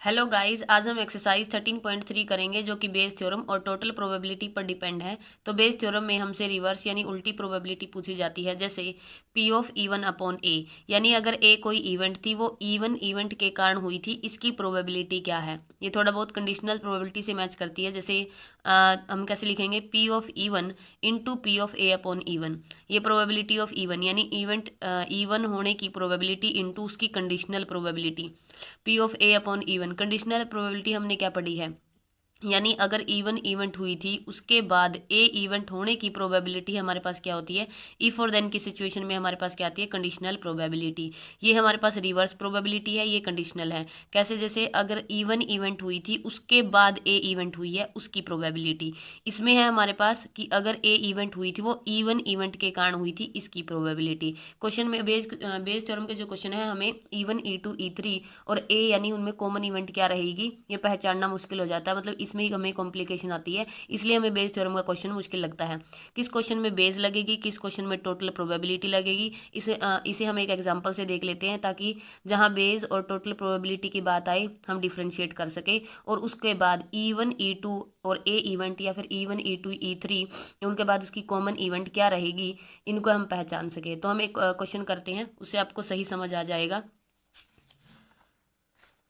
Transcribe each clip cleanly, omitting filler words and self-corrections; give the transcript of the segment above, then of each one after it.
Hello guys, आज हम exercise 13.3 करेंगे जो कि बेस थ्योरम और टोटल प्रोबेबिलिटी पर डिपेंड है। तो बेस थ्योरम में हमसे रिवर्स यानी उल्टी प्रोबेबिलिटी पूछी जाती है, जैसे पी ऑफ इवन अपॉन ए, यानी अगर ए कोई इवेंट थी, वो इवन इवेंट के कारण हुई थी, इसकी प्रोबेबिलिटी क्या है। ये थोड़ा बहुत कंडीशनल प्रोबेबिलिटी से मैच करती है। जैसे हम कैसे लिखेंगे, P of even into P of A upon even. ये प्रोबेबिलिटी ऑफ इवन यानी इवेंट इवन होने की प्रोबेबिलिटी इंटू उसकी conditional probability, P of A upon even. Conditional probability हमने क्या पढ़ी है, यानी अगर इवन इवेंट हुई थी उसके बाद ए इवेंट होने की प्रोबेबिलिटी हमारे पास क्या होती है, इफ और देन की सिचुएशन में हमारे पास क्या आती है, कंडीशनल प्रोबेबिलिटी। ये हमारे पास रिवर्स प्रोबेबिलिटी है, ये कंडीशनल है। कैसे, जैसे अगर इवन इवेंट हुई थी उसके बाद ए इवेंट हुई है, उसकी प्रोबेबिलिटी। इसमें है हमारे पास कि अगर ए इवेंट हुई थी वो इवन इवेंट के कारण हुई थी, इसकी प्रोबेबिलिटी। क्वेश्चन में बेस थ्योरम के जो क्वेश्चन है, हमें इवन E2 E3 और ए यानी उनमें कॉमन इवेंट क्या रहेगी ये पहचानना मुश्किल हो जाता है, मतलब इसमें ही हमें कॉम्प्लिकेशन आती है, इसलिए हमें बेस थ्योरम का क्वेश्चन मुश्किल लगता है। किस क्वेश्चन में बेस लगेगी, किस क्वेश्चन में टोटल प्रोबेबिलिटी लगेगी, इसे हम एक एग्जांपल से देख लेते हैं, ताकि जहां बेस और टोटल प्रोबेबिलिटी की बात आए हम डिफ्रेंशिएट कर सके। और उसके बाद इवन E2 और ए इवेंट या फिर इवन E2 E3, उनके बाद उसकी कॉमन इवेंट क्या रहेगी, इनको हम पहचान सके। तो हम एक क्वेश्चन करते हैं, उससे आपको सही समझ आ जाएगा।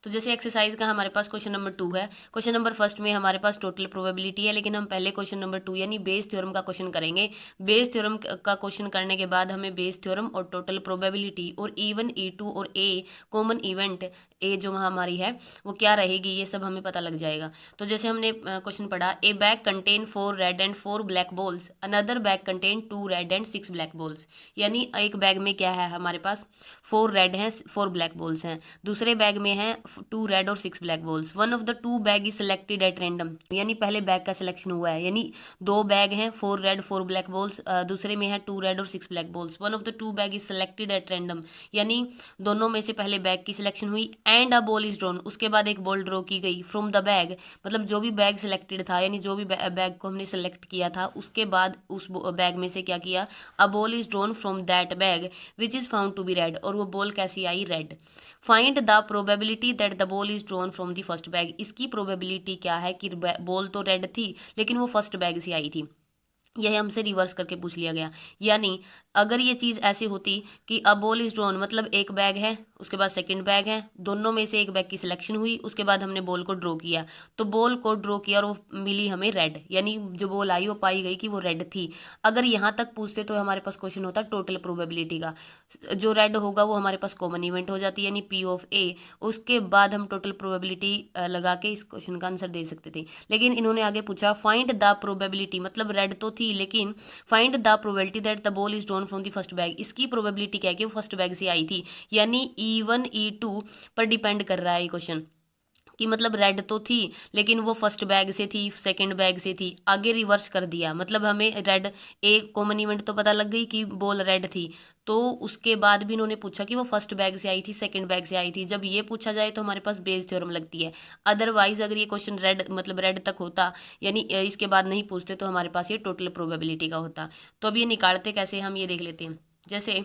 तो जैसे एक्सरसाइज का हमारे पास क्वेश्चन नंबर 2 है। क्वेश्चन नंबर फर्स्ट में हमारे पास टोटल प्रोबेबिलिटी है, लेकिन हम पहले क्वेश्चन नंबर 2 यानी बेस थ्योरम का क्वेश्चन करेंगे। बेस थ्योरम का क्वेश्चन करने के बाद हमें बेस थ्योरम और टोटल प्रोबेबिलिटी और इवन E2 और ए कॉमन इवेंट ए जो हमारी है वो क्या रहेगी, ये सब हमें पता लग जाएगा। तो जैसे हमने क्वेश्चन पढ़ा, ए bag contain 4 red and 4 black balls, another bag contain 2 red and 6 black balls. यानी एक बैग में क्या है हमारे पास, 4 रेड हैं 4 ब्लैक बॉल्स हैं, दूसरे बैग में है 2 रेड और 6 black balls. One of the 2 bag is selected eight random, यानी पहले बैग का सिलेक्शन हुआ है, यानी 2 बैग हैं 4 रेड 4 ब्लैक बॉल्स, दूसरे में है 2 रेड और 6 black balls. One of the 2 bag is selected eight random, यानी दोनों में से पहले बैग की सिलेक्शन हुई। And a ball is drawn, उसके बाद एक बॉल ड्रॉ की गई फ्रॉम द बैग, मतलब जो भी बैग सिलेक्टेड था, यानी जो भी बैग को हमने सेलेक्ट किया था उसके बाद उस बैग में से क्या किया, a ball is drawn from that bag which is found to be red, और वो बॉल कैसी आई, red. Find the probability that the ball is drawn from the first bag, इसकी प्रोबेबिलिटी क्या है कि बॉल तो रेड थी लेकिन वो फर्स्ट बैग से आई थी। यह हमसे रिवर्स करके पूछ लिया गया, यानी अगर ये चीज़ ऐसी होती कि अ बॉल इज ड्रॉन, मतलब एक बैग है उसके बाद सेकंड बैग है, दोनों में से एक बैग की सिलेक्शन हुई, उसके बाद हमने बॉल को ड्रॉ किया, तो बॉल को ड्रॉ किया और वो मिली हमें रेड, यानी जो बॉल आई वो पाई गई कि वो रेड थी। अगर यहाँ तक पूछते तो हमारे पास क्वेश्चन होता टोटल प्रोबेबिलिटी का, जो रेड होगा वो हमारे पास कॉमन इवेंट हो जाती है यानी पी ऑफ ए, उसके बाद हम टोटल प्रोबेबिलिटी लगा के इस क्वेश्चन का आंसर दे सकते थे। लेकिन इन्होंने आगे पूछा फाइंड द प्रोबेबिलिटी, मतलब रेड तो थी लेकिन find the probability that the ball is drawn from the first bag, इसकी प्रोबेबिलिटी क्या है कि वो फर्स्ट बैग से आई थी, यानी E1 E2 पर डिपेंड कर रहा है ये क्वेश्चन, कि मतलब रेड तो थी लेकिन वो फर्स्ट बैग से थी सेकंड बैग से थी, आगे रिवर्स कर दिया, मतलब हमें रेड एक कॉमन इवेंट तो पता लग गई कि बॉल रेड थी, तो उसके बाद भी इन्होंने पूछा कि वो फर्स्ट बैग से आई थी सेकंड बैग से आई थी। जब ये पूछा जाए तो हमारे पास बेस थ्योरम लगती है। अदरवाइज अगर ये क्वेश्चन रेड मतलब रेड तक होता, यानी इसके बाद नहीं पूछते, तो हमारे पास ये टोटल प्रोबेबिलिटी का होता। तो अब ये निकालते कैसे, हम ये देख लेते हैं। जैसे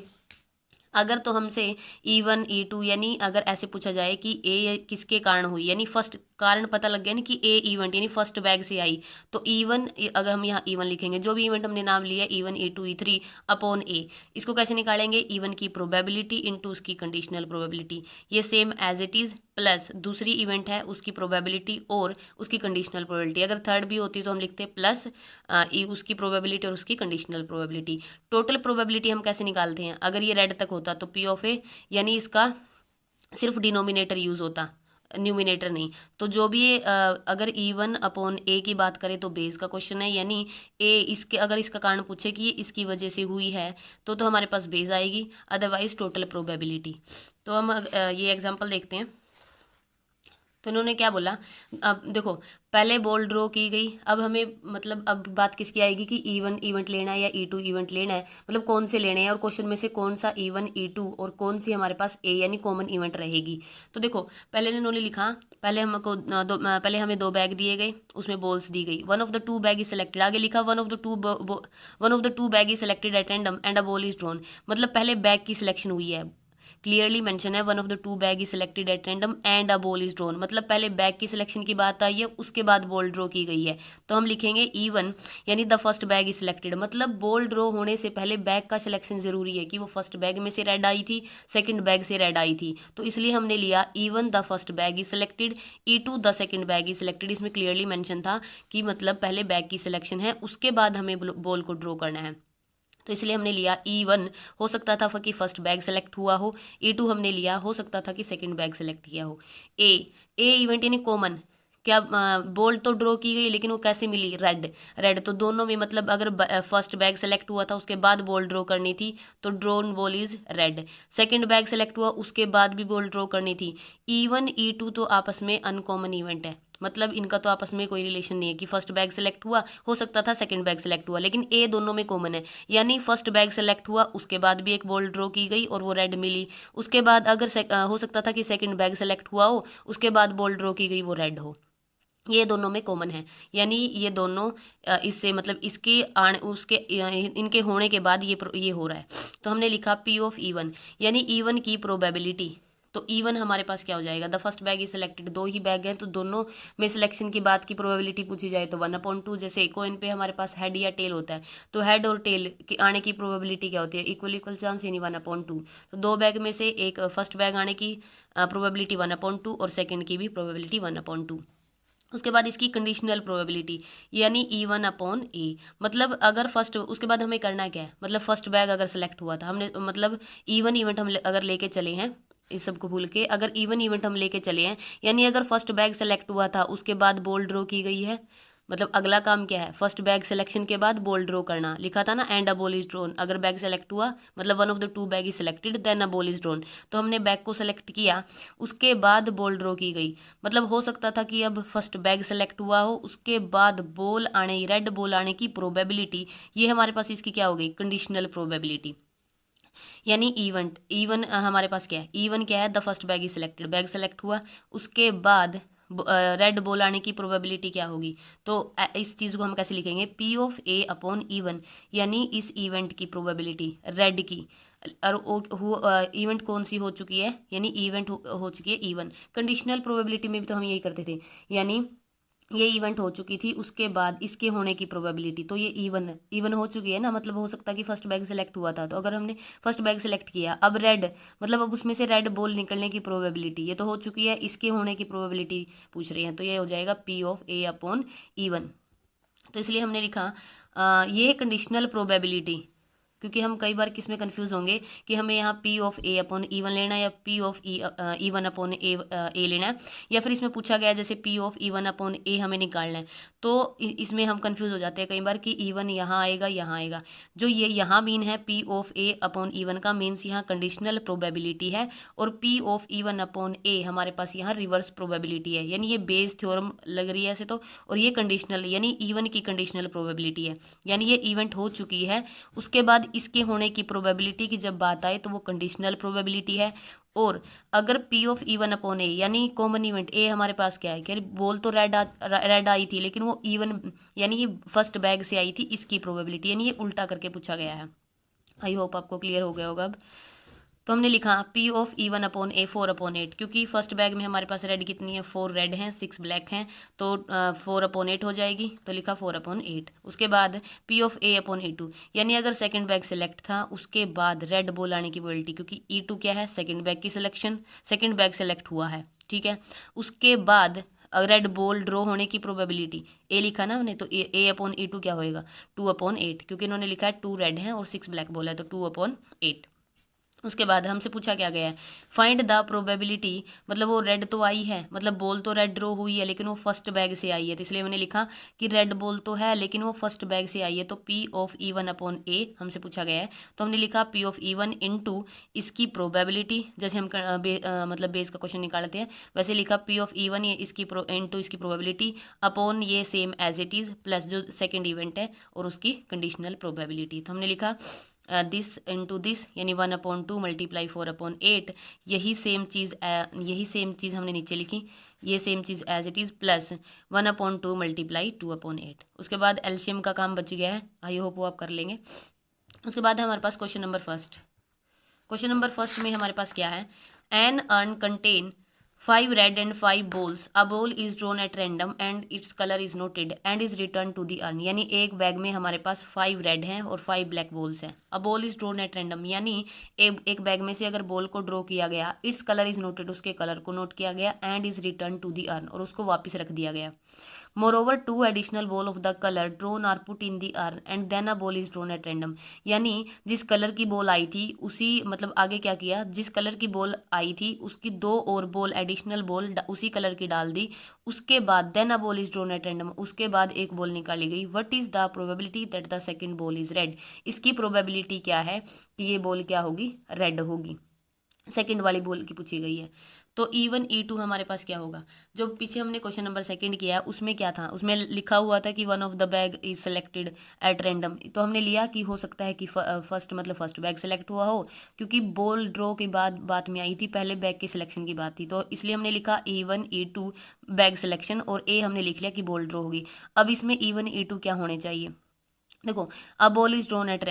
अगर तो हमसे E1 E2 यानी अगर ऐसे पूछा जाए कि ए किसके कारण हुई, यानी फर्स्ट कारण पता लग गया ना कि ए इवेंट यानी फर्स्ट बैग से आई, तो E1 अगर हम यहाँ E1 लिखेंगे, जो भी इवेंट हमने नाम लिया E1 E2 E3 अपॉन ए, इसको कैसे निकालेंगे, E1 की प्रोबेबिलिटी इंटू उसकी कंडीशनल प्रोबेबिलिटी, ये same as it is, plus दूसरी इवेंट है उसकी प्रोबेबिलिटी और उसकी कंडीशनल प्रोबेबिलिटी, अगर थर्ड भी होती तो हम लिखते प्लस उसकी प्रोबेबिलिटी और उसकी कंडीशनल प्रोबेबिलिटी। टोटल प्रोबेबिलिटी हम कैसे निकालते हैं, अगर ये रेड तक होता तो पी ऑफ ए, यानी इसका सिर्फ डिनोमिनेटर यूज़ होता, न्यूमिनेटर नहीं। तो जो भी अगर E1 अपॉन ए की बात करें तो बेस का क्वेश्चन है, यानी ए इसके अगर इसका कारण पूछे कि ये इसकी वजह से हुई है तो हमारे पास बेस आएगी, अदरवाइज टोटल प्रोबेबिलिटी। तो हम ये एग्जांपल देखते हैं। तो इन्होंने क्या बोला, अब देखो पहले बॉल ड्रॉ की गई, अब हमें मतलब अब बात किसकी आएगी कि E1 इवेंट लेना है या E2 इवेंट लेना है, मतलब कौन से लेने हैं और क्वेश्चन में से कौन सा E1 E2 और कौन सी हमारे पास ए यानी कॉमन इवेंट रहेगी। तो देखो पहले इन्होंने लिखा, पहले हमको पहले हमें 2 बैग दिए गए, उसमें बॉल्स दी गई, one of the 2 bag is selected, आगे लिखा one of the two bag is selected at random and a ball is drawn, मतलब पहले बैग की सिलेक्शन हुई है, क्लियरली मेंशन है one of the two bag is selected eight random and a ball is drawn, मतलब पहले bag की selection की बात आई है, उसके बाद बॉल ड्रॉ की गई है। तो हम लिखेंगे E1 यानी the first bag is selected, मतलब बॉल ड्रॉ होने से पहले बैग का सिलेक्शन जरूरी है कि वो फर्स्ट बैग में से रेड आई थी, सेकंड बैग से रेड आई थी। तो इसलिए हमने लिया E1 the first bag is selected, E2 the second bag is selected. इसमें क्लियरली मेंशन था कि मतलब पहले बैग की सिलेक्शन है, उसके बाद हमें बॉल को ड्रॉ करना है। तो इसलिए हमने लिया E1, हो सकता था कि फर्स्ट बैग सेलेक्ट हुआ हो। E2 हमने लिया, हो सकता था कि सेकंड बैग सेलेक्ट किया हो। ए इवेंट यानी कॉमन, क्या बॉल तो ड्रॉ की गई लेकिन वो कैसे मिली, रेड। रेड तो दोनों में, मतलब अगर फर्स्ट बैग सेलेक्ट हुआ था उसके बाद बॉल ड्रॉ करनी थी तो drawn ball is red. Second bag select हुआ उसके बाद भी बॉल ड्रॉ करनी थी। E1 E2 तो आपस में अनकॉमन इवेंट है, मतलब इनका तो आपस में कोई रिलेशन नहीं है कि फर्स्ट बैग सेलेक्ट हुआ, हो सकता था सेकंड बैग सेलेक्ट हुआ, लेकिन ए दोनों में कॉमन है। यानी फर्स्ट बैग सेलेक्ट हुआ उसके बाद भी एक बॉल ड्रॉ की गई और वो रेड मिली। उसके बाद अगर हो सकता था कि सेकंड बैग सेलेक्ट हुआ हो, उसके बाद बॉल ड्रॉ की गई, वो रेड हो। ये दोनों में कॉमन है, यानी ये दोनों इससे मतलब इसके आने उसके इनके होने के बाद ये हो रहा है। तो हमने लिखा P ऑफ E1 यानी E1 की प्रोबेबिलिटी। तो E1 हमारे पास क्या हो जाएगा, the first bag is selected, दो ही बैग हैं तो दोनों में सिलेक्शन की बात की प्रोबेबिलिटी पूछी जाए तो 1/2। जैसे कॉइन पे हमारे पास हेड या टेल होता है, तो हेड और टेल के आने की प्रोबेबिलिटी क्या होती है, इक्वल इक्वल चांस यानी 1/2। तो दो बैग में से एक फर्स्ट बैग आने की प्रोबेबिलिटी 1/2 और सेकेंड की भी प्रोबेबिलिटी 1/2। उसके बाद इसकी कंडीशनल प्रोबेबिलिटी यानी E1/A, मतलब अगर फर्स्ट, उसके बाद हमें करना क्या है, मतलब फर्स्ट बैग अगर सेलेक्ट हुआ था हमने, मतलब E1 इवेंट हम अगर लेके चले हैं, इस सब को भूल के अगर E1 इवेंट हम लेके चले हैं, यानी अगर फर्स्ट बैग सेलेक्ट हुआ था उसके बाद बॉल ड्रॉ की गई है, मतलब अगला काम क्या है, फर्स्ट बैग सिलेक्शन के बाद बॉल ड्रॉ करना, लिखा था ना and a ball is drawn. अगर बैग सेलेक्ट हुआ मतलब one of the two bag is selected then a ball is drawn, तो हमने बैग को सेलेक्ट किया उसके बाद बॉल ड्रॉ की गई। मतलब हो सकता था कि अब फर्स्ट बैग सेलेक्ट हुआ हो उसके बाद बॉल आने, रेड बॉल आने की प्रोबेबिलिटी, ये हमारे पास इसकी क्या हो गई, कंडीशनल प्रोबेबिलिटी। यानी E1 हमारे पास क्या है, E1 क्या है, the first bag is selected, bag select हुआ उसके बाद रेड बॉल आने की प्रोबेबिलिटी क्या होगी। तो इस चीज़ को हम कैसे लिखेंगे, P ऑफ A/E1 यानी इस इवेंट की प्रोबेबिलिटी रेड की, और इवेंट कौन सी हो चुकी है, यानी इवेंट हो चुकी है E1। कंडीशनल प्रोबेबिलिटी में भी तो हम यही करते थे, यानी ये इवेंट हो चुकी थी उसके बाद इसके होने की प्रोबेबिलिटी, तो ये इवन हो चुकी है ना, मतलब हो सकता है कि फर्स्ट बैग सेलेक्ट हुआ था, तो अगर हमने फर्स्ट बैग सेलेक्ट किया अब रेड, मतलब अब उसमें से रेड बॉल निकलने की प्रोबेबिलिटी ये तो हो चुकी है, इसके होने की प्रोबेबिलिटी पूछ रही है, तो ये हो जाएगा P ऑफ A/E1। तो इसलिए हमने लिखा ये कंडीशनल प्रोबेबिलिटी, क्योंकि हम कई बार किस में कंफ्यूज होंगे कि हमें यहाँ P ऑफ A/E1 लेना है या P ऑफ E1/A लेना है, या फिर इसमें पूछा गया है जैसे P ऑफ E1/A हमें निकालना है, तो इसमें हम कंफ्यूज हो जाते हैं कई बार कि E1 यहाँ आएगा यहाँ आएगा। जो ये यहाँ मीन है P ऑफ A/E1 का मीन्स यहाँ कंडीशनल प्रोबेबिलिटी है, और P ऑफ E1/A हमारे पास यहाँ रिवर्स प्रोबेबिलिटी है, यानी ये बेस थ्योरम लग रही है ऐसे तो, और ये कंडीशनल यानी E1 की कंडीशनल प्रोबेबिलिटी है, यानी ये इवेंट हो चुकी है उसके बाद इसके होने की प्रोबेबिलिटी की जब बात आए तो वो कंडीशनल प्रोबेबिलिटी है। और अगर P ऑफ E1/A यानी कॉमन इवेंट ए हमारे पास क्या है, कि बॉल तो रेड आई थी लेकिन वो E1 यानी ये फर्स्ट बैग से आई थी, इसकी प्रोबेबिलिटी, यानी ये उल्टा करके पूछा गया है। आई होप आपको क्लियर हो गया होगा अब। तो हमने लिखा P ऑफ E1/A 4/8, क्योंकि फर्स्ट बैग में हमारे पास रेड कितनी है, 4 रेड हैं 6 ब्लैक हैं, तो 4/8 हो जाएगी, तो लिखा 4/8। उसके बाद P ऑफ A/E2 यानी अगर सेकंड बैग सेलेक्ट था उसके बाद रेड बॉल आने की प्रोबेबिलिटी, क्योंकि E2 क्या है, सेकंड बैग की सिलेक्शन, सेकंड बैग सेलेक्ट हुआ है, ठीक है। उसके बाद रेड बॉल ड्रॉ होने की प्रोबेबिलिटी ए लिखा ना हमने, तो A/E2 क्या होएगा, 2/8, क्योंकि इन्होंने लिखा है 2 रेड हैं और 6 ब्लैक बॉल है, तो 2/8। उसके बाद हमसे पूछा क्या गया है, फाइंड द प्रोबेबिलिटी, मतलब वो रेड तो आई है, मतलब बॉल तो रेड ड्रॉ हुई है लेकिन वो फर्स्ट बैग से आई है, तो इसलिए मैंने लिखा कि रेड बॉल तो है लेकिन वो फर्स्ट बैग से आई है, तो P ऑफ E1/A हमसे पूछा गया है, तो हमने लिखा P ऑफ E1 इनटू इसकी प्रोबेबिलिटी, जैसे हम मतलब बेस का क्वेश्चन निकालते हैं वैसे लिखा P ऑफ E1 इसकी इनटू इसकी प्रोबेबिलिटी अपॉन ये same as it is plus जो सेकेंड इवेंट है और उसकी कंडीशनल प्रोबेबिलिटी। तो हमने लिखा दिस इंटू दिस यानी 1/2 मल्टीप्लाई 4/8, यही सेम चीज़ हमने नीचे लिखी, ये सेम चीज़ as it is plus 1/2 multiply 2/8। उसके बाद एलसीएम का काम बच गया है, आई होप वो आप कर लेंगे। उसके बाद है हमारे पास question number first. Question number first में हमारे पास क्या है, an urn contain 5 red and 5 balls, a ball is drawn at random and its colour is noted and is return to the urn. यानी एक बैग में हमारे पास 5 रेड हैं और 5 ब्लैक बॉल्स हैं। अ ball is drawn at random यानी एक bag में से अगर बॉल को ड्रॉ किया गया, इट्स कलर इज नोटेड उसके कलर को नोट किया गया, and is return to the urn और उसको वापस रख दिया गया। Moreover 2 additional ball of the colour drawn are put in the urn and then a ball is drawn at random. यानी जिस कलर की बॉल आई थी उसी मतलब आगे क्या किया, जिस कलर की बॉल आई थी उसकी 2 और बॉल एडिशनल बॉल उसी कलर की डाल दी। उसके बाद then a ball is drawn at random, उसके बाद एक बॉल निकाली गई। What is the probability that the second ball is red. इसकी प्रोबेबिलिटी क्या है कि ये बॉल क्या होगी, रेड होगी। सेकंड वाली बॉल की पूछी गई है। तो E1 E2 हमारे पास क्या होगा, जो पीछे हमने क्वेश्चन नंबर सेकंड किया उसमें क्या था, उसमें लिखा हुआ था कि one of the bag is selected at random. तो हमने लिया कि हो सकता है कि फर्स्ट मतलब फर्स्ट बैग सेलेक्ट हुआ हो, क्योंकि बॉल ड्रॉ के बाद बात में आई थी, पहले बैग की सिलेक्शन की बात थी, तो इसलिए हमने लिखा E1 E2 बैग सिलेक्शन, और ए हमने लिख लिया कि बॉल ड्रॉ होगी। अब इसमें E1 E2 क्या होने चाहिए, देखो अ ball is drawn at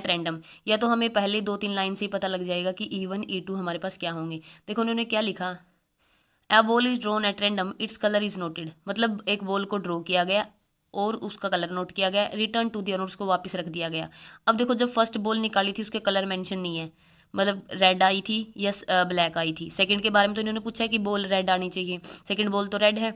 random, या तो हमें पहले 2-3 लाइन से ही पता लग जाएगा कि E1 E2 हमारे पास क्या होंगे। देखो उन्होंने क्या लिखा, अ ball is drawn at random it's colour is noted, मतलब एक बॉल को ड्रॉ किया गया और उसका कलर नोट किया गया, रिटर्न टू दिया और उसको वापस रख दिया गया। अब देखो जब फर्स्ट बॉल निकाली थी उसके कलर मेंशन नहीं है, मतलब रेड आई थी या ब्लैक आई थी। सेकंड के बारे में तो इन्होंने पूछा है कि बॉल रेड आनी चाहिए, सेकंड बॉल तो रेड है,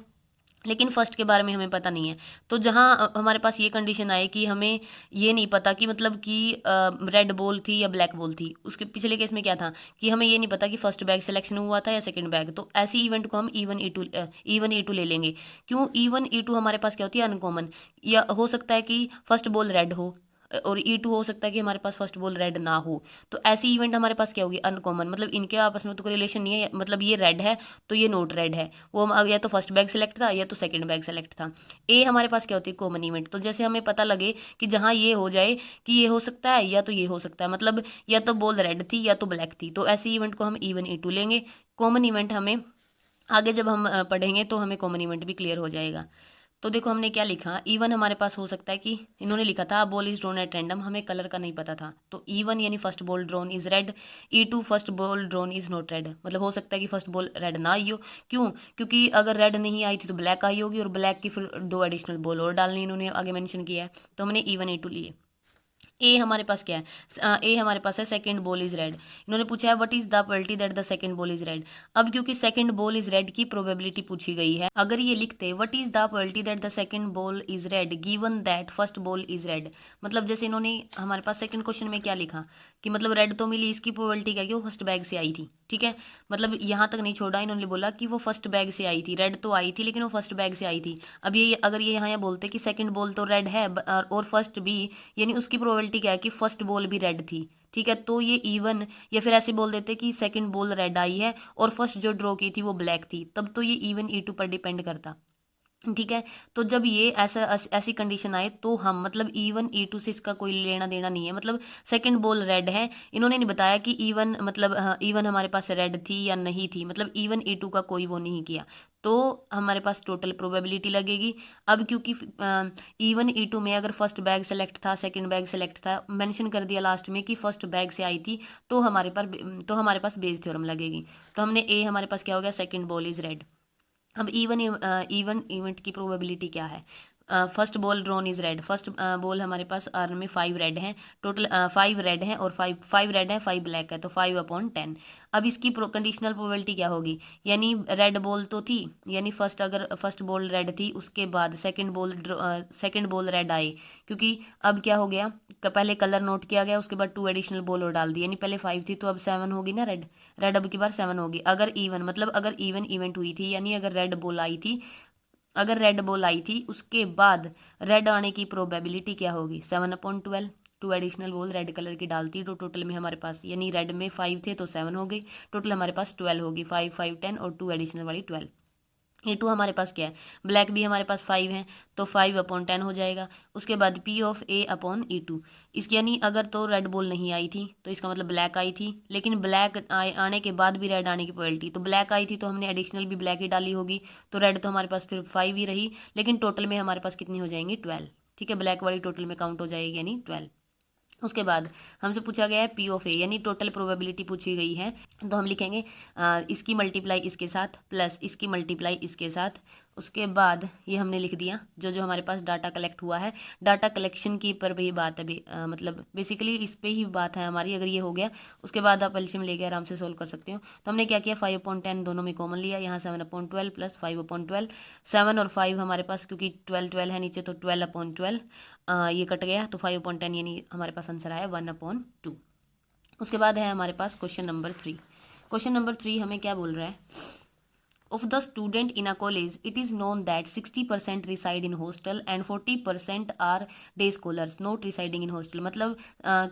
लेकिन फर्स्ट के बारे में हमें पता नहीं है। तो जहाँ हमारे पास ये कंडीशन आई कि हमें ये नहीं पता कि मतलब कि रेड बॉल थी या ब्लैक बॉल थी, उसके पिछले केस में क्या था कि हमें ये नहीं पता कि फर्स्ट बैग सिलेक्शन हुआ था या सेकंड बैग, तो ऐसी इवेंट को हम E1 E2 ले लेंगे। क्यों E1 E2 हमारे पास क्या होती है, अनकॉमन, या हो सकता है कि फर्स्ट बॉल रेड हो और E2 हो सकता है कि हमारे पास फर्स्ट बॉल रेड ना हो। तो ऐसी इवेंट हमारे पास क्या होगी, अनकॉमन, मतलब इनके आपस में तो कोई रिलेशन नहीं है, मतलब ये रेड है तो ये नोट रेड है, वो या तो फर्स्ट बैग सेलेक्ट था या तो सेकंड बैग सेलेक्ट था। ए हमारे पास क्या होती है, कॉमन इवेंट, तो जैसे हमें पता लगे कि जहाँ ये हो जाए कि ये हो सकता है या तो ये हो सकता है, मतलब या तो बॉल रेड थी या तो ब्लैक थी, तो ऐसी इवेंट को हम E1 E2 लेंगे। कॉमन इवेंट हमें आगे जब हम पढ़ेंगे तो हमें कॉमन इवेंट भी क्लियर हो जाएगा। तो देखो हमने क्या लिखा, E1 हमारे पास हो सकता है कि इन्होंने लिखा था ball is drawn at random, हमें कलर का नहीं पता था, तो E1 यानी first ball drone is red, E2 first ball drone is not red, मतलब हो सकता है कि फर्स्ट बॉल रेड ना आई हो। क्यों, क्योंकि अगर रेड नहीं आई थी तो ब्लैक आई होगी, और ब्लैक की फिर 2 एडिशनल बॉल और डालनी इन्होंने आगे मेंशन किया है, तो हमने E1 E2 लिए। ए हमारे पास क्या है, ए हमारे पास है सेकंड बॉल इज रेड, इन्होंने पूछा है what is the probability that the second ball is red. अब क्योंकि सेकंड बॉल इज रेड की प्रोबेबिलिटी पूछी गई है, अगर ये लिखते what is the probability that the second ball is red given that first ball is red, मतलब जैसे इन्होंने हमारे पास सेकंड क्वेश्चन में क्या लिखा कि मतलब रेड तो मिली, इसकी प्रोबेबिलिटी क्या है कि वो फर्स्ट बैग से आई थी, ठीक है, मतलब यहाँ तक नहीं छोड़ा, इन्होंने बोला कि वो फर्स्ट बैग से आई थी, रेड तो आई थी लेकिन वो फर्स्ट बैग से आई थी। अब ये अगर ये यहाँ बोलते कि सेकंड बॉल तो रेड है और फर्स्ट भी, यानी उसकी प्रोबेबिलिटी क्या है कि फर्स्ट बॉल भी रेड थी, ठीक है, तो ये E1, या फिर ऐसे बोल देते कि सेकंड बॉल रेड आई है और फर्स्ट जो ड्रॉ की थी वो ब्लैक थी, तब तो ये E1 E2 पर डिपेंड करता, ठीक है। तो जब ये ऐसा ऐसी कंडीशन आए तो हम मतलब E1 E2 से इसका कोई लेना देना नहीं है, मतलब सेकंड बॉल रेड है, इन्होंने नहीं बताया कि E1 मतलब E1 हमारे पास रेड थी या नहीं थी, मतलब E1 E2 का कोई वो नहीं किया, तो हमारे पास टोटल प्रोबेबिलिटी लगेगी। अब क्योंकि E1 E2 में अगर फर्स्ट बैग सेलेक्ट था सेकंड बैग सेलेक्ट था, मेंशन कर दिया लास्ट में कि फर्स्ट बैग से आई थी, तो हमारे पास बेस थ्योरम लगेगी। तो हमने ए हमारे पास क्या हो गया, सेकंड बॉल इज रेड। अब इवन इवेंट की प्रोबेबिलिटी क्या है, first ball drawn is red, first ball हमारे पास अर्न में 5 रेड हैं, टोटल 5 रेड हैं और 5 रेड है 5 ब्लैक है, तो 5/10। अब इसकी कंडीशनल प्रोबेबिलिटी क्या होगी, यानी रेड बॉल तो थी, यानी अगर फर्स्ट बॉल रेड थी उसके बाद सेकंड बॉल रेड आए, क्योंकि अब क्या हो गया, पहले कलर नोट किया गया उसके बाद 2 एडिशनल बॉल और डाल दी, यानी पहले 5 थी तो अब 7 होगी ना, रेड रेड अब की बार 7 होगी। अगर इवन मतलब अगर इवन इवेंट हुई थी, यानी अगर रेड बॉल आई थी उसके बाद रेड आने की प्रोबेबिलिटी क्या होगी, 7/12, 2 एडिशनल बॉल रेड कलर की डालती तो टोटल में हमारे पास, यानी रेड में 5 थे तो 7 हो गई, टोटल हमारे पास 12 होगी, 5 5 10 और 2 एडिशनल वाली 12। E2 हमारे पास क्या है, ब्लैक भी हमारे पास 5 है तो 5/10 हो जाएगा। उसके बाद P/A/E2, इसकी यानी अगर तो रेड बॉल नहीं आई थी तो इसका मतलब ब्लैक आई थी, लेकिन ब्लैक आने के बाद भी रेड आने की प्रोबेबिलिटी, तो ब्लैक आई थी तो हमने एडिशनल भी ब्लैक ही डाली होगी, तो रेड तो हमारे पास फिर 5 ही रही, लेकिन टोटल में हमारे पास कितनी हो जाएंगी, 12, ठीक है, ब्लैक वाली टोटल में काउंट हो जाएगी यानी 12। उसके बाद हमसे पूछा गया है पी ऑफ ए यानी टोटल प्रोबेबिलिटी पूछी गई है। तो हम लिखेंगे इसकी मल्टीप्लाई इसके साथ प्लस इसकी मल्टीप्लाई इसके साथ। उसके बाद ये हमने लिख दिया जो जो हमारे पास डाटा कलेक्ट हुआ है। डाटा कलेक्शन की पर भी बात है मतलब बेसिकली इस पे ही बात है हमारी। अगर ये हो गया उसके बाद आप एलसीएम लेके आराम से सोल्व कर सकते हो। तो हमने क्या किया 5/10 दोनों में कॉमन लिया, यहाँ 7/12 प्लस 5/12। 7 और 5 हमारे पास क्योंकि 12 है नीचे तो 12/12 ये कट गया तो 5/10 यानी हमारे पास आंसर आया 1/2। उसके बाद है हमारे पास क्वेश्चन नंबर 3। क्वेश्चन नंबर 3 हमें क्या बोल रहा है, of the student in a college it is known that 60% reside in hostel and 40% are day scholars not residing in hostel। मतलब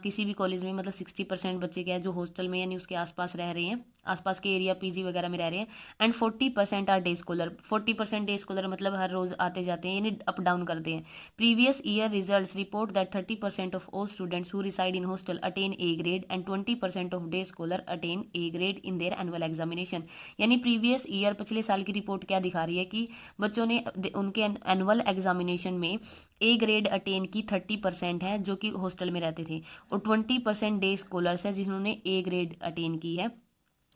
किसी भी कॉलेज में मतलब 60% बच्चे क्या है जो हॉस्टल में यानी उसके आसपास रह रहे हैं, आसपास के एरिया पीजी वगैरह में रह रहे हैं। And 40% are day scholar, 40% day scholar मतलब हर रोज आते जाते हैं यानी अप डाउन करते हैं। Previous year results report that 30% of all students who reside in hostel attain A grade and 20% of day scholar attain A grade in their annual examination. यानी previous year पिछले साल की रिपोर्ट क्या दिखा रही है कि बच्चों ने उनके एनुअल एग्जामिनेशन में ए ग्रेड अटेन की 30% है जो कि हॉस्टल में रहते थे, और 20% डे स्कॉलर्स है जिन्होंने ए ग्रेड अटेन की है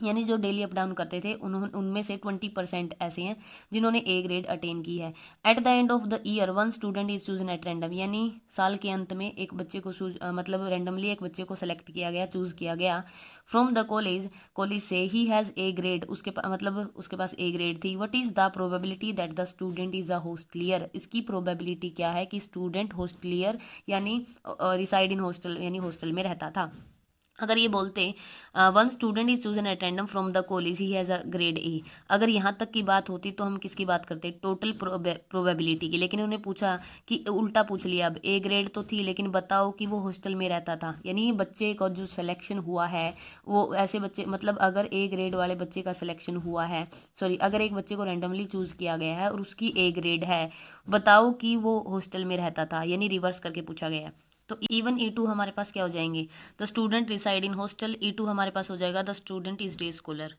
यानी जो डेली अप डाउन करते थे उनमें से 20% ऐसे हैं जिन्होंने ए ग्रेड अटेन की है। At the end of the year one student is chosen at random यानी साल के अंत में एक बच्चे को मतलब रैंडमली एक बच्चे को सेलेक्ट किया गया, चूज किया गया फ्रॉम द कॉलेज से ही हैज़ ए ग्रेड, मतलब उसके पास ए ग्रेड थी। What is the probability that the student is a hosteller, इसकी प्रोबेबिलिटी क्या है कि स्टूडेंट होस्टलियर यानी रिसाइड इन हॉस्टल यानी हॉस्टल में रहता था। अगर ये बोलते one student is chosen at random from the college he has a grade A, अगर यहाँ तक की बात होती तो हम किसकी बात करते टोटल प्रोबेबिलिटी की। लेकिन उन्होंने पूछा कि उल्टा पूछ लिया, अब ए ग्रेड तो थी लेकिन बताओ कि वो हॉस्टल में रहता था, यानी बच्चे का जो सिलेक्शन हुआ है वो ऐसे बच्चे मतलब अगर ए ग्रेड वाले बच्चे का सिलेक्शन हुआ है, सॉरी अगर एक बच्चे को रैंडमली चूज किया गया है और उसकी ए ग्रेड है, बताओ कि वो हॉस्टल में रहता था, यानी रिवर्स करके पूछा गया है। तो E1 E2 हमारे पास क्या हो जाएंगे, the student reside in hostel. E2 हमारे पास हो जाएगा the student is day scholar.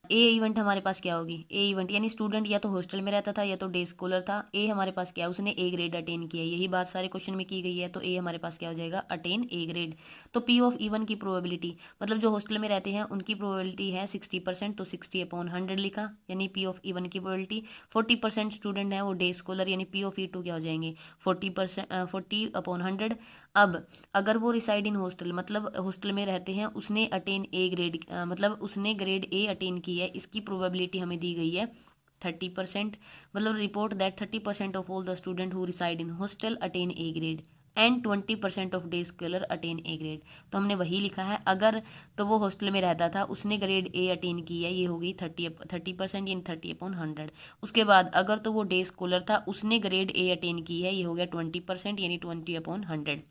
A event हमारे पास क्या होगी, ए इवेंट यानी स्टूडेंट या तो हॉस्टल में रहता था या तो डे स्कॉलर था। ए हमारे पास क्या है, उसने ए ग्रेड अटेन किया है, यही बात सारे क्वेश्चन में की गई है। तो ए हमारे पास क्या हो जाएगा, अटेन ए ग्रेड। तो पी ऑफ इवन की प्रोबेबिलिटी मतलब जो हॉस्टल में रहते हैं उनकी प्रोबेबिलिटी है 60%, तो 60/100 लिखा यानी पी ऑफ इवन की प्रोबेबिलिटी। 40% स्टूडेंट है वो डे स्कॉलर यानी पी ऑफ E2 क्या हो जाएंगे 40%, 40/100। अब अगर वो रिसाइड इन हॉस्टल मतलब हॉस्टल में रहते हैं, उसने अटेन ए ग्रेड मतलब उसने ग्रेड ए अटेन की है, इसकी प्रोबेबिलिटी हमें दी गई है 30%। मतलब report that 30% of all the student who reside in hostel attain A grade and 20% of day scholar attain A grade. तो हमने वही लिखा है, अगर तो वो हॉस्टल में रहता था, उसने ग्रेड ए अटेन की है, ये हो गई 30% यानी 30/100। उसके बाद अगर तो वो डे स्कॉलर था, उसने ग्रेड ए अटेन की है, ये हो गया 20% यानी 20/100।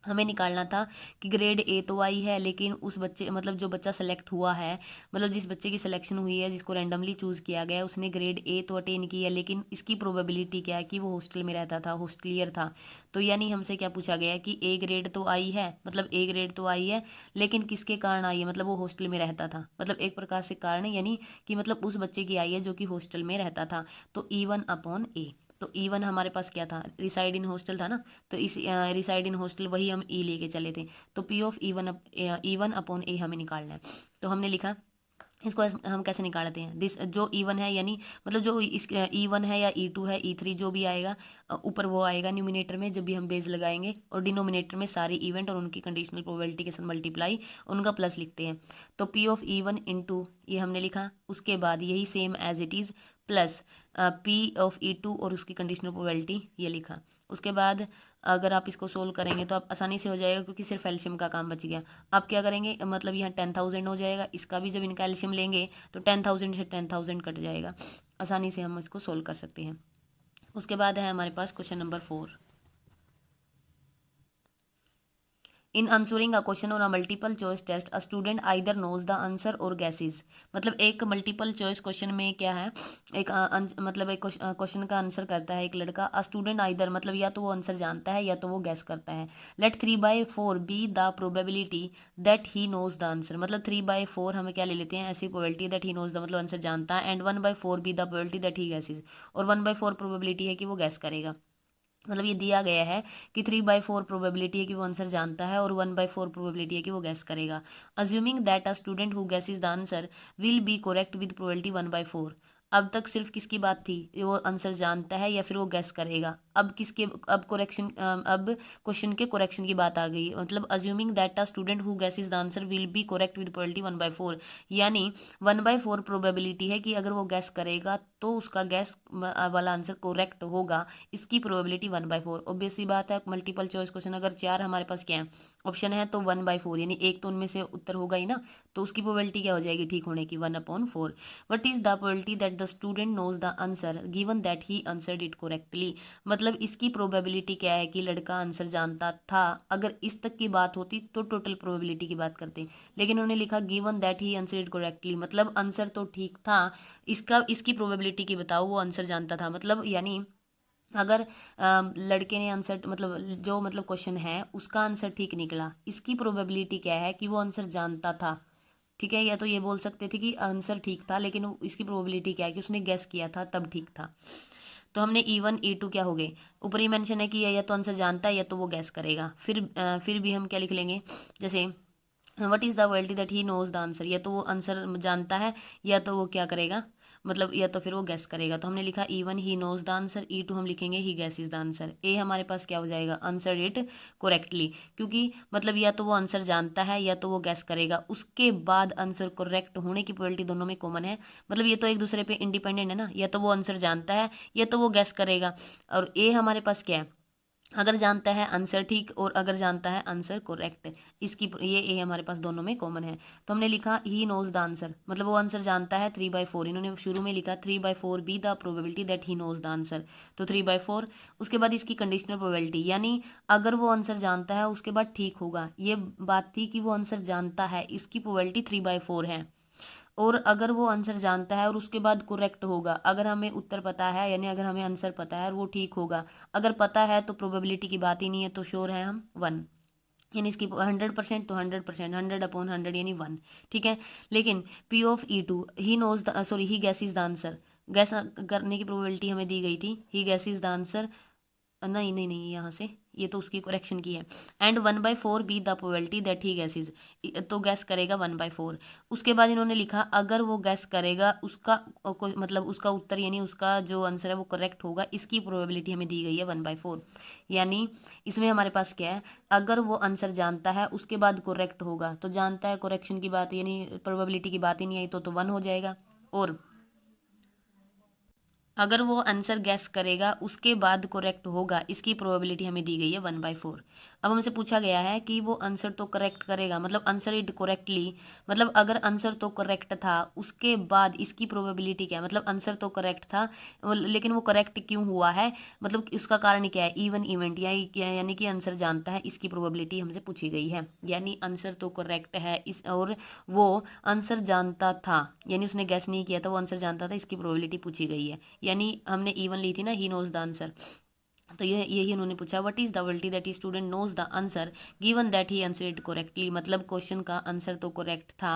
हमें निकालना था कि ग्रेड ए तो आई है लेकिन उस बच्चे मतलब जो बच्चा सेलेक्ट हुआ है, मतलब जिस बच्चे की सिलेक्शन हुई है जिसको रैंडमली चूज किया गया है, उसने ग्रेड ए तो अटेन की है, लेकिन इसकी प्रोबेबिलिटी क्या है कि वो हॉस्टल में रहता था, हॉस्टलियर था। तो यानी हमसे क्या पूछा गया है कि ए ग्रेड तो आई है, मतलब ए ग्रेड तो आई है लेकिन किसके कारण आई है, मतलब वो हॉस्टल में रहता था, मतलब एक प्रकार से कारण यानी कि मतलब उस बच्चे की आई है जो कि हॉस्टल में रहता था। तो E1/A। तो E1 हमारे पास क्या था, रिसाइड इन हॉस्टल था ना, तो इस रिसाइड इन हॉस्टल वही हम ई लेके चले थे। तो पी ऑफ E1/A हमें निकालना है। तो हमने लिखा इसको हम कैसे निकालते हैं, दिस जो E1 है यानी मतलब जो इस E1 है या E2 है E3 जो भी आएगा ऊपर वो आएगा न्यूमिनेटर में जब भी हम बेस लगाएंगे, और डिनोमिनेटर में सारे इवेंट और उनकी कंडीशनल प्रोबेबिलिटी के साथ मल्टीप्लाई उनका प्लस लिखते हैं। तो पी ऑफ E1 इंटू ये हमने लिखा, उसके बाद यही same as it is plus P of E2 और उसकी कंडीशनल प्रोबेबिलिटी ये लिखा। उसके बाद अगर आप इसको सोल्व करेंगे तो आप आसानी से हो जाएगा क्योंकि सिर्फ एल्शियम का काम बच गया। आप क्या करेंगे, मतलब यहाँ 10,000 हो जाएगा, इसका भी जब इनका एल्शियम लेंगे तो 10,000 से 10,000 कट जाएगा, आसानी से हम इसको सोल्व कर सकते हैं। उसके बाद है हमारे पास question number 4। In answering a question on a multiple choice test a student either knows the answer और गैसेज। मतलब एक मल्टीपल चॉइस क्वेश्चन में क्या है, एक मतलब एक क्वेश्चन का आंसर करता है एक लड़का, अ स्टूडेंट आइदर मतलब या तो वो आंसर जानता है या तो वो गैस करता है। Let 3/4 be the probability that he knows the answer. मतलब 3/4 हमें क्या ले लेते हैं, ऐसी probability that he knows the मतलब आंसर जानता है, and 1/4 be the probability that he guesses, और 1/4 प्रोबेबिलिटी है कि वो गैस करेगा। मतलब ये दिया गया है कि 3/4 प्रोबेबिलिटी है कि वो आंसर जानता है और 1/4 प्रोबेबिलिटी है कि वो गैस करेगा। Assuming that a student who guesses the answer will be correct with probability 1/4। अब तक सिर्फ किसकी बात थी, ये वो आंसर जानता है या फिर वो गैस करेगा। अब करेक्शन, अब क्वेश्चन के करेक्शन की बात आ गई। मतलब assuming that a student who guesses the answer will be correct with probability 1/4, यानी 1/4 प्रोबेबिलिटी है कि अगर वो गैस करेगा तो उसका गैस वाला आंसर करेक्ट होगा। इसकी प्रोबेबिलिटी 1/4। ऑब्वियस सी बात है, मल्टीपल चॉइस क्वेश्चन अगर 4 हमारे पास क्या है ऑप्शन है तो 1/4, यानी एक तो उनमें से उत्तर होगा ही ना, तो उसकी प्रोबेबिलिटी क्या हो जाएगी ठीक होने की, 1/4। What is the probability that the student knows the answer given that he answered it correctly. मतलब इसकी प्रोबेबिलिटी क्या है कि लड़का आंसर जानता था। अगर इस तक की बात होती तो टोटल प्रोबेबिलिटी की बात करते, लेकिन उन्होंने लिखा given that he answered it correctly, मतलब आंसर तो ठीक था, इसकी प्रोबेबिलिटी की बताओ वो आंसर जानता था। मतलब यानी अगर लड़के ने आंसर, मतलब जो मतलब क्वेश्चन है उसका आंसर ठीक निकला, इसकी प्रोबेबिलिटी क्या है कि वो आंसर जानता था। ठीक है, या तो ये बोल सकते थे कि आंसर ठीक था लेकिन इसकी प्रोबेबिलिटी क्या है कि उसने गेस किया था तब ठीक था। तो हमने E1 E2 क्या हो गए, ऊपर ही मेंशन है कि या तो आंसर जानता है या तो वो गैस करेगा। फिर भी हम क्या लिख लेंगे, जैसे what is the world that he knows the answer, या तो वो आंसर जानता है या तो वो क्या करेगा, मतलब या तो फिर वो गैस करेगा। तो हमने लिखा E1 he knows the answer, E2 हम लिखेंगे ही गैसेस द आंसर। ए हमारे पास क्या हो जाएगा, आंसर इट करेक्टली, क्योंकि मतलब या तो वो आंसर जानता है या तो वो गैस करेगा, उसके बाद आंसर करेक्ट होने की प्रोबेबिलिटी दोनों में कॉमन है। मतलब ये तो एक दूसरे पे इंडिपेंडेंट है ना, या तो वो आंसर जानता है या तो वो गैस करेगा। और ए हमारे पास क्या है, अगर जानता है आंसर ठीक और अगर जानता है आंसर करेक्ट, इसकी ये ए हमारे पास दोनों में कॉमन है। तो हमने लिखा ही नोज द आंसर, मतलब वो आंसर जानता है 3/4। इन्होंने शुरू में लिखा 3/4 be the probability that he knows the answer, तो 3/4। उसके बाद इसकी कंडीशनल प्रोबेबिलिटी, यानी अगर वो आंसर जानता है उसके बाद ठीक होगा, ये बात थी कि वो आंसर जानता है, इसकी प्रोबेबिलिटी 3/4 है। और अगर वो आंसर जानता है और उसके बाद करेक्ट होगा, अगर हमें उत्तर पता है यानी अगर हमें आंसर पता है और वो ठीक होगा, अगर पता है तो प्रोबेबिलिटी की बात ही नहीं है, तो श्योर है हम 1, यानी इसकी 100% तो 100%, 100/100 यानी 1। ठीक है, लेकिन P(E2) he knows the, sorry he guesses the answer, guess करने की प्रोबेबिलिटी हमें दी गई थी ही गैसेस द आंसर, नहीं नहीं नहीं, यहाँ से ये तो उसकी करेक्शन की है। And 1/4 be the probability that he gases, तो गैस करेगा 1/4। उसके बाद इन्होंने लिखा अगर वो गैस करेगा उसका मतलब उसका उत्तर यानी उसका जो आंसर है वो करेक्ट होगा, इसकी प्रोबेबिलिटी हमें दी गई है 1/4। यानी इसमें हमारे पास क्या है, अगर वो आंसर जानता है उसके बाद करेक्ट होगा, तो जानता है करेक्शन की बात यानी प्रोबेबिलिटी की बात ही नहीं आई तो 1 हो जाएगा। और अगर वो आंसर गैस करेगा उसके बाद करेक्ट होगा, इसकी प्रोबेबिलिटी हमें दी गई है 1/4। अब हमसे पूछा गया है कि वो आंसर तो करेक्ट करेगा, मतलब आंसर इट करेक्टली, मतलब अगर आंसर तो करेक्ट था उसके बाद इसकी प्रोबेबिलिटी क्या है, मतलब आंसर तो करेक्ट था लेकिन वो करेक्ट क्यों हुआ है, मतलब उसका कारण क्या है, इवन इवेंट यानी कि आंसर जानता है, इसकी प्रोबेबिलिटी हमसे पूछी गई है। यानी आंसर तो करेक्ट है इस, और वो आंसर जानता था, यानी उसने गैस नहीं किया था, वो आंसर जानता था, इसकी प्रोबेबिलिटी पूछी गई है। यानी हमने इवन ली थी ना, ही नोज द आंसर, तो यही उन्होंने पूछा what is the probability that he student knows the answer given that he answer it correctly, मतलब क्वेश्चन का आंसर तो करेक्ट था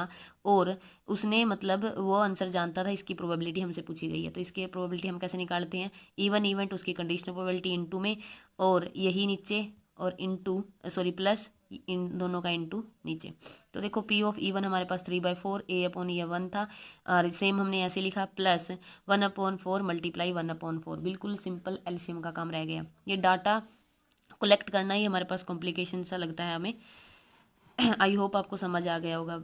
और उसने मतलब वो आंसर जानता था, इसकी प्रोबेबिलिटी हमसे पूछी गई है। तो इसकी प्रोबेबिलिटी हम कैसे निकालते हैं, इवन इवेंट उसकी कंडीशनल प्रोबेबिलिटी इनटू में, और यही नीचे और इनटू, सॉरी प्लस इन दोनों का इनटू नीचे। तो देखो P(E1) हमारे पास 3/4, A/1 था, और सेम हमने ऐसे लिखा प्लस 1/4 मल्टीप्लाई 1/4, बिल्कुल सिंपल एलसीएम का काम रह गया। ये डाटा कलेक्ट करना ही हमारे पास कॉम्प्लिकेशन सा लगता है हमें। आई होप आपको समझ आ गया होगा।